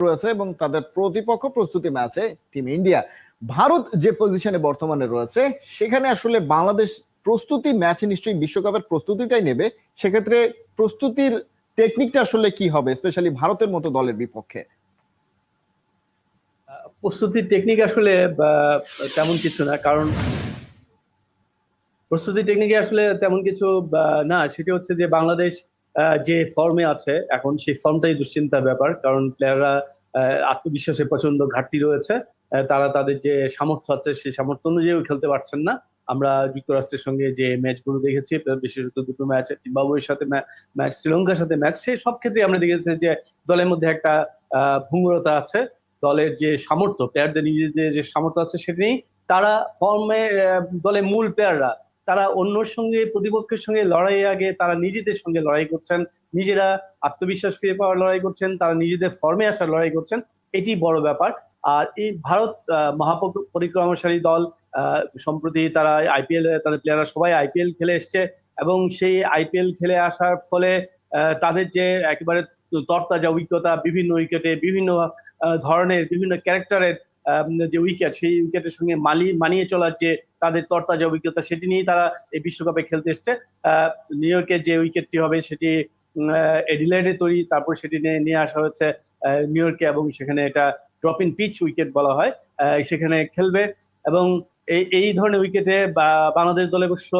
রয়েছে এবং তাদের প্রতিপক্ষ প্রস্তুতি ম্যাচে টিম ইন্ডিয়া। ভারত যে পজিশনে বর্তমানে রয়েছে সেখানে আসলে বাংলাদেশ প্রস্তুতি ম্যাচে নিশ্চয়ই বিশ্বকাপের প্রস্তুতিটাই নেবে, সেক্ষেত্রে প্রস্তুতির টেকনিকটা আসলে কি হবে স্পেশালি ভারতের মতো দলের বিপক্ষে? প্রস্তুতির টেকনিক আসলে তেমন কিছু না, কারণ প্রস্তুতি টেকনিকে আসলে তেমন কিছু না। সেটা হচ্ছে যে বাংলাদেশ যে ফর্মে আছে এখন, সেই ফর্মটাই দুশ্চিন্তার ব্যাপার। কারণ প্লেয়াররা আত্মবিশ্বাসের প্রচন্ড ঘাটতি রয়েছে। তারা তাদের যে সামর্থ্য আছে সেই সামর্থ্য অনুযায়ী খেলতে পারছেন না। আমরা যুক্তরাষ্ট্রের সঙ্গে যে ম্যাচগুলো দেখেছি, বিশেষত দুটো ম্যাচ, জিম্বাবুয়ের সাথে ম্যাচ, শ্রীলঙ্কার সাথে ম্যাচ, সেই সব ক্ষেত্রে আমরা দেখেছি যে দলের মধ্যে একটা ভঙ্গুরতা আছে। দলের যে সামর্থ্য, প্লেয়ারদের নিজেদের যে সামর্থ্য আছে সেটা নেই। তারা ফর্মে, দলের মূল প্লেয়াররা তারা অন্যর সঙ্গে, প্রতিপক্ষের সঙ্গে লড়াই আগে তারা নিজেদের সঙ্গে লড়াই করছেন, নিজেরা আত্মবিশ্বাস ফিরে পাওয়ার লড়াই করছেন, তারা নিজেদের ফর্মে আসার লড়াই করছেন। এটি বড় ব্যাপার। আর এই ভারত মহাপরিক্রমাশালী দল, সম্প্রতি তারা আইপিএল, তাদের প্লেয়াররা সবাই আইপিএল খেলে এসছে এবং সেই আইপিএল খেলে আসার ফলে তাদের যে একেবারে তরতাজা অভিজ্ঞতা, বিভিন্ন উইকেটে বিভিন্ন ধরনের, বিভিন্ন ক্যারেক্টারের যে উইকেট, সেই উইকেটের সঙ্গে মানিয়ে চলার যে তাদের তরতাজা অভিজ্ঞতা, সেটি নিয়েই তারা এই বিশ্বকাপে খেলতে এসছে। নিউ ইয়র্কে যে উইকেটটি হবে সেটি এডিলেডে তৈরি, তারপর সেটি নিয়ে আসা হচ্ছে নিউ ইয়র্কে, এবং সেখানে এটা ড্রপ ইন পিচ উইকেট বলা হয়, সেখানে খেলবে। এবং এই ধরনের উইকেটে বাংলাদেশ দলে অবশ্য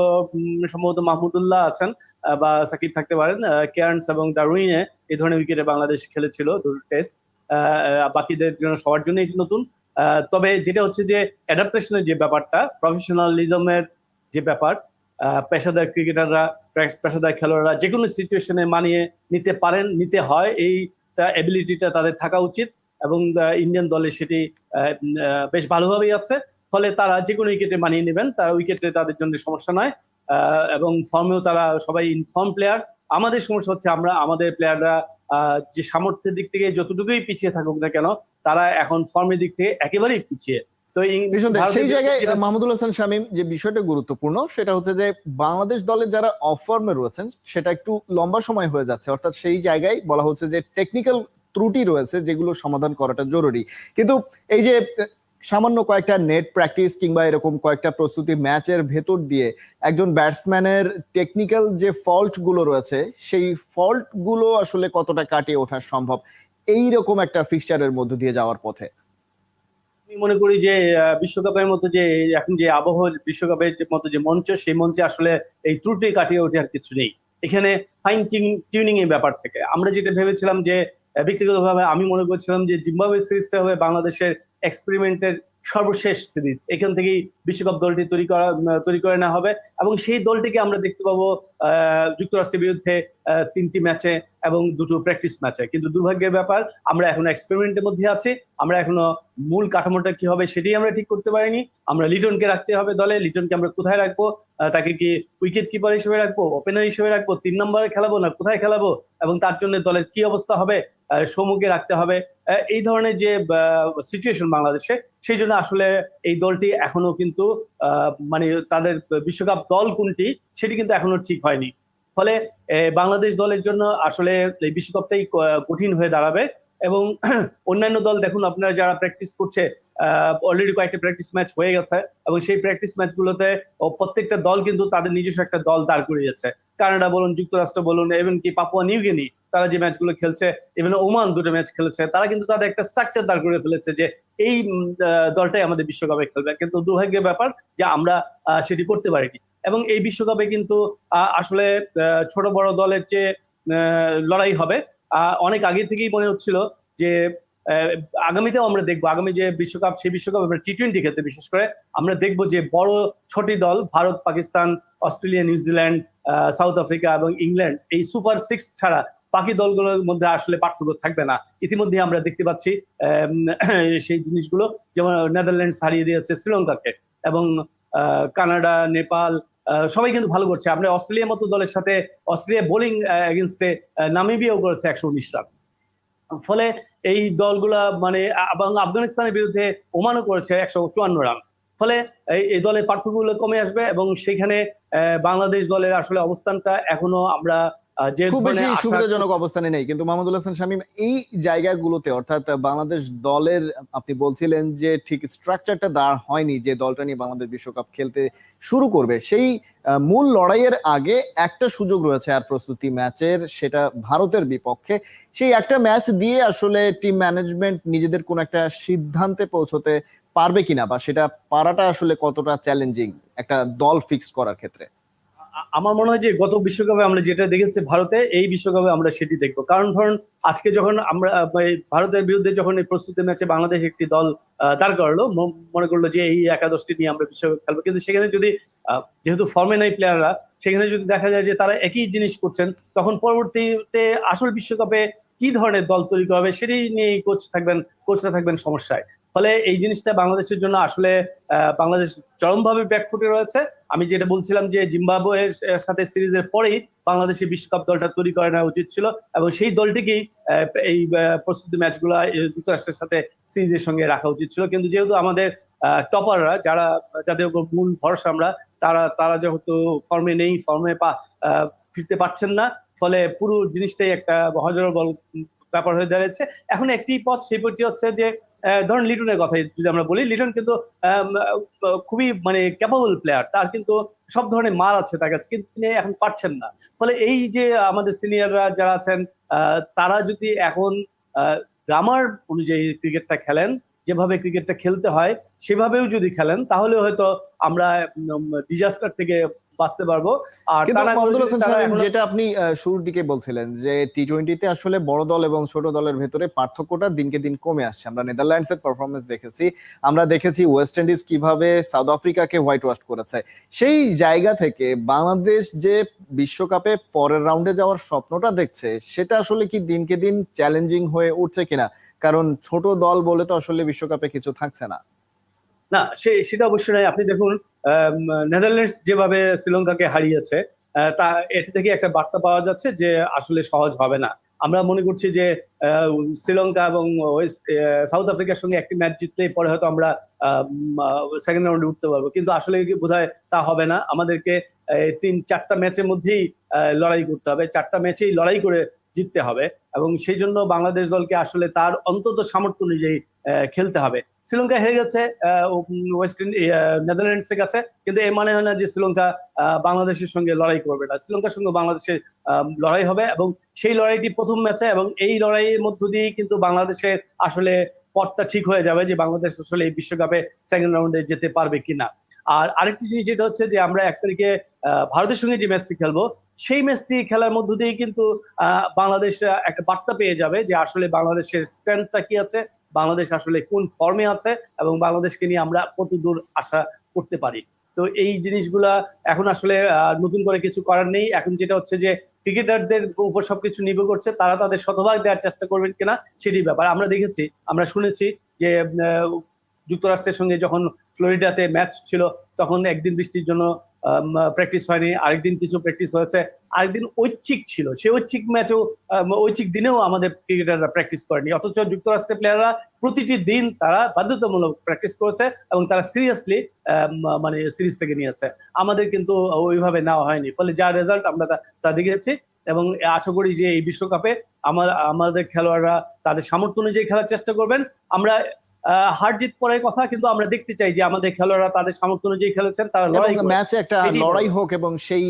সম্ভবত মাহমুদুল্লাহ আছেন, বা সাকিব থাকতে পারেন। কেয়ার্নস এবং ডারউইনে এই ধরনের উইকেটে বাংলাদেশ খেলেছিল দুটো টেস্ট। বাকিদের জন্য, সবার জন্য এটি নতুন। তবে যেটা হচ্ছে যে অ্যাডাপ্টেশনের যে ব্যাপারটা, প্রফেশনালিজমের যে ব্যাপার, পেশাদার ক্রিকেটাররা, পেশাদার খেলোয়াড়রা যে কোনো সিচুয়েশনে মানিয়ে নিতে পারেন, নিতে হয়, এই এবিলিটিটা তাদের থাকা উচিত। এবং ইন্ডিয়ান দলে সেটি বেশ ভালোভাবেই আছে। ফলে তারা যে কোনো উইকেটে মানিয়ে নেবেন, তারা উইকেটে তাদের জন্য সমস্যা নয়। এবং ফর্মেও তারা সবাই ইনফর্ম প্লেয়ার। আমাদের সমস্যা হচ্ছে আমাদের প্লেয়াররা যে সামর্থ্যের দিক থেকে যতটুকুই পিছিয়ে থাকুক না কেন, তারা এখন ফর্মের দিক থেকে একেবারেই পিছিয়ে। তো সেই জায়গায় মাহমুদুল হাসান শামীম, যে বিষয়টা গুরুত্বপূর্ণ সেটা হচ্ছে যে বাংলাদেশ দলের যারা অফ ফর্মে রয়েছেন সেটা একটু লম্বা সময় হয়ে যাচ্ছে, অর্থাৎ সেই জায়গায় বলা হচ্ছে যে টেকনিক্যাল ত্রুটি রয়েছে যেগুলো সমাধান করাটা জরুরি। কিন্তু এই যে সামান্য কয়েকটা নেট প্র্যাকটিস কিংবা এরকম কয়েকটা প্রস্তুতি ম্যাচের ভেতর দিয়ে একজন ব্যাটসম্যানের টেকনিক্যাল যে ফল্ট গুলো রয়েছে সেই ফল্ট গুলো আসলে কতটা কাটিয়ে ওঠা সম্ভব এইরকম একটা ফিক্সচারের মধ্যে দিয়ে যাওয়ার পথে? আমি মনে করি যে বিশ্বকাপের মতো যে এখন যে আবহাওয়া, বিশ্বকাপের মতো যে মঞ্চ, সেই মঞ্চে আসলে এই ত্রুটি কাটিয়ে ওঠে আর কিছু নেই। এখানে ফাইন টিউনিং এর ব্যাপার থেকে আমরা যেটা ভেবেছিলাম যে, ব্যক্তিগতভাবে আমি মনে করছিলাম যে জিম্বাবুয়ে সিরিজটা হবে বাংলাদেশের এক্সপেরিমেন্টের সর্বশেষ সিরিজ। এখান থেকেই বিশ্বকাপ দলটি তৈরি করে নেওয়া হবে এবং সেই দলটিকে আমরা দেখতে পাবো যুক্তরাষ্ট্রের বিরুদ্ধে 3টি ম্যাচে এবং 2টো প্র্যাকটিস ম্যাচে। কিন্তু দুর্ভাগ্যের ব্যাপার, আমরা এখনো এক্সপেরিমেন্টের মধ্যে আছি। আমরা এখনো মূল কাঠামোটা কি হবে সেটাই আমরা ঠিক করতে পারিনি। আমরা লিটনকে রাখতে হবে দলে। লিটনকে আমরা কোথায় রাখবো? তাকে কি উইকেট কিপার হিসেবে রাখবো, ওপেনার হিসেবে রাখবো, 3 নম্বরে খেলাবো, না কোথায় খেলাবো, এবং তার জন্য দলের কি অবস্থা হবে, সৌম্যকে রাখতে হবে। এই ধরনের যে সিচুয়েশন বাংলাদেশে, সেই জন্য আসলে এই দলটি এখনো কিন্তু মানে তাদের বিশ্বকাপ দল কোনটি সেটি কিন্তু এখনো ঠিক হয়নি। ফলে বাংলাদেশ দলের জন্য আসলে এই বিশ্বকাপটাই কঠিন হয়ে দাঁড়াবে। এবং অন্যান্য দল দেখুন, আপনারা যারা প্র্যাকটিস করছে, অলরেডি কয়েকটা প্র্যাকটিস ম্যাচ হয়ে গেছে এবং সেই প্র্যাকটিস ম্যাচগুলোতে প্রত্যেকটা দল কিন্তু তাদের নিজস্ব একটা দল দাঁড় করিয়েছে। কানাডা বলুন, যুক্তরাষ্ট্র বলুন, এবং কি পাপুয়া নিউ গিনি, তারা যে ম্যাচগুলো খেলছে, ইভেন ওমান 2টো ম্যাচ খেলেছে, তারা কিন্তু তাদের একটা স্ট্রাকচার দাঁড় করে ফেলেছে যে এই দলটাই আমাদের বিশ্বকাপে খেলবে। কিন্তু দুর্ভাগ্যের ব্যাপার যে আমরা সেটি করতে পারিনি। এবং এই বিশ্বকাপে কিন্তু আসলে ছোট বড় দলের যে লড়াই হবে, অনেক আগে থেকেই মনে হচ্ছিল যে আগামীতেও আমরা দেখবো, আগামী যে বিশ্বকাপ, সেই বিশ্বকাপ আমরা টি-20 ক্ষেত্রে বিশেষ করে আমরা দেখবো যে বড় ছোটি দল, Bharat, Pakistan, Australia, New Zealand, south Africa এবং ইংল্যান্ড, এই সুপার 6 ছাড়া বাকি দলগুলোর মধ্যে আসলে পার্থক্য থাকবে না। ইতিমধ্যে আমরা দেখতে পাচ্ছি সেই জিনিসগুলো, যেমন নেদারল্যান্ডস হারিয়ে দিয়েছে শ্রীলঙ্কাকে, এবং কানাডা, নেপাল সবাই কিন্তু ভালো করছে। আমরা অস্ট্রেলিয়ার মতো দলের সাথে, অস্ট্রেলিয়া বোলিং এগেনস্টে নামিবিয়াও করেছে 119 রান। ফলে এই দলগুলা মানে, এবং আফগানিস্তানের বিরুদ্ধে ওমানও করেছে 154 রান। ফলে এই দলের পার্থক্যগুলো কমে আসবে এবং সেখানে বাংলাদেশ দলের আসলে অবস্থানটা এখনো আমরা যে খুব বেশি ধরনের আশা সুবিধাজনক অবস্থানে নেই, কিন্তু মাহমুদুল হাসান শামীম এই জায়গাগুলোতে অর্থাৎ বাংলাদেশ দলের আপনি বলছিলেন যে ঠিক স্ট্রাকচারটা দাঁড় হয়নি যে দলটা নিয়ে বাংলাদেশ বিশ্বকাপ খেলতে শুরু করবে, সেই মূল লড়াইয়ের আগে একটা সুযোগ রয়েছে আর প্রস্তুতি ম্যাচের, সেটা ভারতের বিপক্ষে। সেই একটা ম্যাচ দিয়ে আসলে টিম ম্যানেজমেন্ট নিজেদের কোন একটা সিদ্ধান্তে পৌঁছতে পারবে কিনা, বা সেটা পারাটা আসলে কতটা চ্যালেঞ্জিং একটা দল ফিক্স করার ক্ষেত্রে। আমার মনে হয় যে গত বিশ্বকাপে আমরা যেটা দেখেছি ভারতে, এই বিশ্বকাপে আমরা সেটি দেখবো। কারণ ধরুন আজকে যখন আমরা এই ভারতের বিরুদ্ধে যখন এই প্রস্তুতি ম্যাচে বাংলাদেশ একটি দল দাঁড় করালো, মনে করলো যে এই একাদশটি নিয়ে আমরা বিশ্বকাপ খেলবো, কিন্তু সেখানে যদি যেহেতু ফর্মে নাই প্লেয়াররা, সেখানে যদি দেখা যায় যে তারা একই জিনিস করছেন, তখন পরবর্তীতে আসল বিশ্বকাপে কি ধরনের দল তৈরি করা হবে সেটি নিয়ে কোচরা থাকবেন সমস্যায়। ফলে এই জিনিসটা বাংলাদেশের জন্য আসলে বাংলাদেশ চরমভাবে ব্যাকফুটে রয়েছে। আমি যেটা বলছিলাম যে জিম্বাবুয়ের সাথে সিরিজের পরেই বাংলাদেশের বিশ্বকাপ দলটা তৈরি করে নেওয়া উচিত ছিল, এবং সেই দলটিকেই এই প্রস্তুতি ম্যাচগুলো যুক্তরাষ্ট্রের সাথে সিরিজের সঙ্গে রাখা উচিত ছিল। কিন্তু যেহেতু আমাদের টপাররা, যাদের উপর মূল ভরসা আমরা, তারা যেহেতু ফর্মে নেই, ফিরতে পারছেন না, ফলে পুরো জিনিসটাই একটা হজরবল ব্যাপার হয়ে দাঁড়িয়েছে। এখন একটি পথ, সেই পথটি হচ্ছে যে ধরুন লিটনের কথা যদি আমরা বলি, লিটন কিন্তু খুবই মানে ক্যাপাবল প্লেয়ার, তার কিন্তু সব ধরনের মাল আছে তার কাছে, কিন্তু তিনি এখন পারছেন না। ফলে এই যে আমাদের সিনিয়ররা যারা আছেন, তারা যদি এখন গ্রামার অনুযায়ী ক্রিকেটটা খেলেন, যেভাবে ক্রিকেটটা খেলতে হয় সেভাবেও যদি খেলেন, তাহলে হয়তো আমরা ডিজাস্টার থেকে বাঁচতে পারবো। আর কিন্তু তারা মাহমুদুল হাসান শামীম, যেটা আপনি শুরুর দিকে বলছিলেন যে টি-20তে আসলে বড় দল এবং ছোট দলের ভেতরে পার্থক্যটা দিনকে দিন কমে আসছে। আমরা নেদারল্যান্ডসের পারফরমেন্স দেখেছি, আমরা দেখেছি ওয়েস্ট ইন্ডিজ কিভাবে সাউথ আফ্রিকাকে হোয়াইট ওয়াশ করেছে। সেই জায়গা থেকে বাংলাদেশ যে বিশ্বকাপে পরের রাউন্ডে যাওয়ার স্বপ্নটা দেখছে, সেটা আসলে কি দিনকে দিন চ্যালেঞ্জিং হয়ে উঠছে কিনা? কারণ ছোট দল বলে তো আসলে বিশ্বকাপে কিছু থাকছে না। না, সেটা অবশ্যই নয়। আপনি দেখুন নেদারল্যান্ডস যেভাবে শ্রীলঙ্কাকে হারিয়েছে, তা এটা থেকে একটা বার্তা পাওয়া যাচ্ছে যে আসলে সহজ হবে না। আমরা মনে করছি যে শ্রীলঙ্কা এবং সাউথ আফ্রিকার সঙ্গে একটি ম্যাচ জিতলে পরে হয়তো আমরা সেকেন্ড রাউন্ডে উঠতে পারবো, কিন্তু আসলে বোধহয় তা হবে না। আমাদেরকে 3-4টা ম্যাচের মধ্যেই লড়াই করতে হবে, 4টা ম্যাচেই লড়াই করে জিততে হবে, এবং সেই জন্য বাংলাদেশ দলকে আসলে তার অন্তত সামর্থ্য অনুযায়ী খেলতে হবে। শ্রীলঙ্কা হেরে গেছে নেদারল্যান্ডস এর কাছে, কিন্তু এর মানে হয় না যে শ্রীলঙ্কা বাংলাদেশের সঙ্গে লড়াই করবে না। শ্রীলঙ্কার সঙ্গে বাংলাদেশের লড়াই হবে, এবং সেই লড়াইটি প্রথম ম্যাচে, এবং এই লড়াইয়ের মধ্য দিয়ে কিন্তু বাংলাদেশের আসলে পথটা ঠিক হয়ে যাবে যে বাংলাদেশ আসলে এই বিশ্বকাপে সেকেন্ড রাউন্ডে যেতে পারবে কিনা। আর আরেকটি জিনিস যেটা হচ্ছে যে আমরা 1 তারিখে ভারতের সঙ্গে যে ম্যাচটি খেলবো, সেই ম্যাচটি খেলার মধ্য দিয়ে কিন্তু বাংলাদেশ একটা বার্তা পেয়ে যাবে যে আসলে বাংলাদেশের স্ট্রেংথটা কি আছে, বাংলাদেশ আসলে কোন ফর্মে আছে, এবং বাংলাদেশকে নিয়ে আমরা কত দূর আশা করতে পারি। তো এই জিনিসগুলা এখন আসলে নতুন করে কিছু করার নেই। এখন যেটা হচ্ছে যে ক্রিকেটারদের উপর সবকিছু নির্ভর করছে, তারা তাদের শতভাগ দেওয়ার চেষ্টা করবেন কিনা সেটি ব্যাপার। আমরা শুনেছি যে যুক্তরাষ্ট্রের সঙ্গে যখন ফ্লোরিডাতে ম্যাচ ছিল, তখন একদিন বৃষ্টির জন্য প্র্যাকটিস হয়নি, আরেকদিন কিছু প্র্যাকটিস হয়েছে, আরেকদিন ঐচ্ছিক ছিল, সেই ঐচ্ছিক দিনেও আমাদের ক্রিকেটাররা প্র্যাকটিস করেনি, অথচ যুক্তরাষ্ট্রের প্লেয়াররা প্রতিটি দিন তারা বাধ্যতামূলক প্র্যাকটিস করেছে, এবং তারা সিরিয়াসলি মানে সিরিজটাকে নিয়েছে। আমাদের কিন্তু ওইভাবে নেওয়া হয়নি, ফলে যা রেজাল্ট আমরা তা দেখেছি। এবং আশা করি যে এই বিশ্বকাপে আমাদের খেলোয়াড়রা তাদের সামর্থ্য অনুযায়ী খেলার চেষ্টা করবেন। আমরা হার জিত পরের কথা, কিন্তু আমরা দেখতে চাই যে আমাদের খেলোয়াড়রা তাদের সামর্থ্য অনুযায়ী খেলেছেন, তারা লড়াই ম্যাচে একটা লড়াই হোক, এবং সেই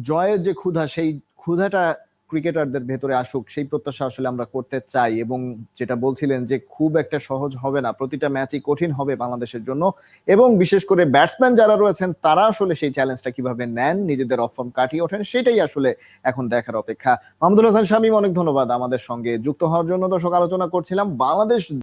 জয়ের যে ক্ষুধা, সেই ক্ষুধাটা ক্রিকেটারদের ভেতরে আসুক, সেই প্রত্যাশা আসলে আমরা করতে চাই। এবং যেটা বলছিলেন যে খুব একটা সহজ হবে না, প্রতিটা ম্যাচই কঠিন হবে বাংলাদেশের জন্য, এবং বিশেষ করে ব্যাটসম্যান যারা রয়েছেন তারা আসলে সেই চ্যালেঞ্জটা কিভাবে নেন, নিজেদের অফ ফর্ম কাটিয়ে ওঠেন, সেটাই আসলে এখন দেখার অপেক্ষা। মাহমুদুল হাসান শামীম, অনেক ধন্যবাদ আমাদের সঙ্গে যুক্ত হওয়ার জন্য। দর্শক, আলোচনা করছিলাম বাংলাদেশ